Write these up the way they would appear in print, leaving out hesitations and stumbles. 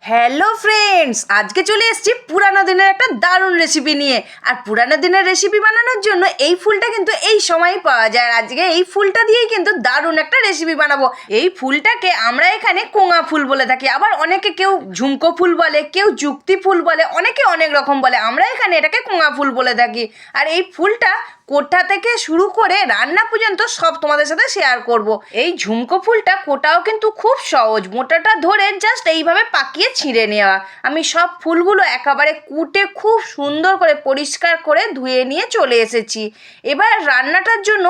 Hello friends, আজকে চলে এসেছি পুরানো দিনের একটা দারুণ রেসিপি নিয়ে। আর পুরানো দিনের রেসিপি বানানোর জন্য এই ফুলটা কিন্তু এই সময়ই পাওয়া যায়। আর আজকে এই ফুলটা দিয়েই কিন্তু দারুণ একটা রেসিপি বানাবো। এই ফুলটাকে আমরা এখানে কোঙা ফুল বলে থাকি, আবার অনেকে কেউ ঝুমকো ফুল বলে, কেউ যুক্তি ফুল বলে, অনেকে অনেক রকম বলে। আমরা এখানে এটাকে কোঙা ফুল বলে থাকি। আর এই ফুলটা কোটা থেকে শুরু করে রান্না পর্যন্ত সব তোমাদের সাথে শেয়ার করব। এই ঝুমকো ফুলটা কোটাও কিন্তু খুব সহজ, মোটাটা ধরে জাস্ট এইভাবে পাকিয়ে ছিঁড়ে নেওয়া। আমি সব ফুলগুলো একেবারে কুটে খুব সুন্দর করে পরিষ্কার করে ধুয়ে নিয়ে চলে এসেছি। এবার রান্নাটার জন্য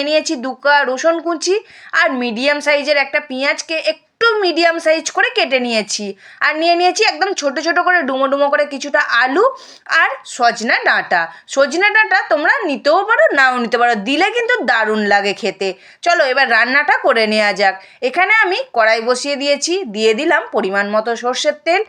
নিয়েছি 2 কোয়া রসুন কুচি আর মিডিয়াম সাইজের একটা পেঁয়াজকে একটু মিডিয়াম সাইজ করে কেটে নিয়েছি। আর নিয়েছি একদম ছোট ছোট করে ডুমো ডুমো করে কিছুটা আলু আর সজনা ডাঁটা তোমরা নিতেও পারো, নাও নিতে পারো, দিলে কিন্তু দারুণ লাগে খেতে। চলো এবার রান্নাটা করে নেওয়া যাক। এখানে আমি কড়াই বসিয়ে দিয়েছি, দিয়ে দিলাম পরিমাণ মতো সর্ষের তেল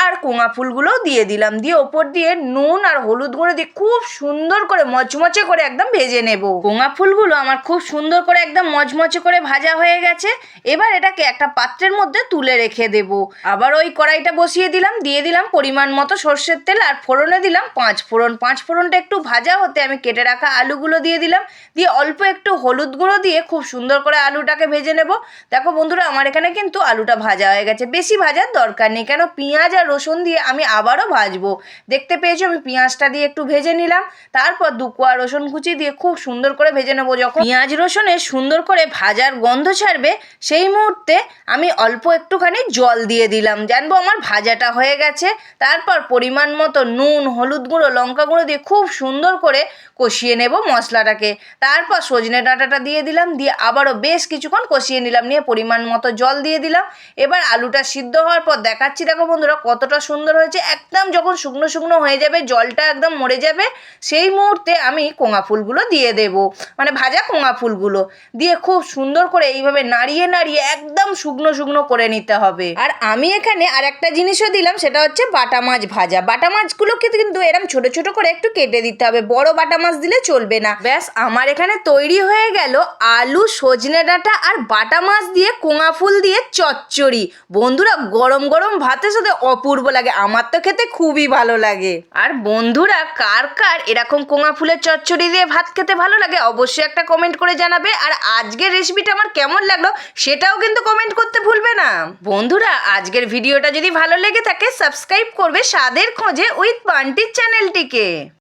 আর কোঙা ফুলগুলোও দিয়ে দিলাম, দিয়ে ওপর দিয়ে নুন আর হলুদ গুঁড়ো দিয়ে খুব সুন্দর করে মচমচে করে একদম ভেজে নেব। কোঙা ফুলগুলো আমার খুব সুন্দর করে একদম মচমচে করে ভাজা হয়ে গেছে। এবার এটাকে একটা পাত্রের মধ্যে তুলে রেখে দেব। আবার ওই কড়াইটা বসিয়ে দিলাম, দিয়ে দিলাম পরিমাণ মতো সর্ষের তেল আর ফোড়নে দিলাম 5 ফোড়ন। 5 ফোড়নটা একটু ভাজা হতে আমি কেটে রাখা আলুগুলো দিয়ে দিলাম, দিয়ে অল্প একটু হলুদ গুঁড়ো দিয়ে খুব সুন্দর করে আলুটাকে ভেজে নেব। দেখো বন্ধুরা, আমার এখানে কিন্তু আলুটা ভাজা হয়ে গেছে, বেশি ভাজার দরকার নেই, কেন পেঁয়াজ আর রসুন দিয়ে আমি আবারও ভাজবো। দেখতে পেয়েছো আমি পেঁয়াজটা দিয়ে একটু ভেজে নিলাম, তারপর 2 কোয়া রসুন কুচি দিয়ে খুব সুন্দর করে ভেজে নেবো। যখন পেঁয়াজ রসুনের সুন্দর করে ভাজার গন্ধ ছাড়বে সেই মুহূর্তে আমি অল্প একটুখানি জল দিয়ে দিলাম, জানবো আমার ভাজাটা হয়ে গেছে। তারপর পরিমাণ মতো নুন, হলুদ গুঁড়ো, লঙ্কা গুঁড়ো দিয়ে খুব সুন্দর করে কষিয়ে নেব মশলাটাকে। তারপর সজনে ডাঁটাটা দিয়ে দিলাম, দিয়ে আবারও বেশ কিছুক্ষণ কষিয়ে নিলাম, নিয়ে পরিমাণ মতো জল দিয়ে দিলাম। এবার আলুটা সিদ্ধ হওয়ার পর দেখাচ্ছি, দেখো বন্ধুরা কতটা সুন্দর হয়েছে। একদম যখন শুকনো শুকনো হয়ে যাবে, জলটা একদম মরে যাবে, সেই মুহূর্তে আমি কোঙা ফুলগুলো দিয়ে দেব, মানে ভাজা কোঙা ফুলগুলো দিয়ে খুব সুন্দর করে এইভাবে নাড়িয়ে নাড়িয়ে একদম শুকনো শুকনো করে নিতে হবে। আর আমি এখানে আর একটা জিনিসও দিলাম, সেটা হচ্ছে বাটা মাছ ভাজা। বাটা মাছগুলোকে কিন্তু এরকম ছোট ছোট করে একটু কেটে দিতে হবে, বড় বাটা মাছ দিলে চলবে না। ব্যাস আমার এখানে তৈরি হয়ে গেল আলু, সজনে ডাঁটা আর বাটা মাছ দিয়ে কোঙা ফুল দিয়ে চচ্চড়ি। বন্ধুরা গরম গরম ভাতের সাথে অপূর্ব লাগে, আমার তো খেতে খুবই ভালো লাগে। আর বন্ধুরা কার কার এরকম কোঙা ফুলের চচ্চড়ি দিয়ে ভাত খেতে ভালো লাগে অবশ্যই একটা কমেন্ট করে জানাবে। আর আজকের রেসিপিটা আমার কেমন লাগলো সেটাও কিন্তু কমেন্ট করতে ভুলবে না। বন্ধুরা আজকের ভিডিওটা যদি ভালো লেগে থাকে সাবস্ক্রাইব করবে স্বাদের খোঁজে উইথ বান্টির চ্যানেলটিকে।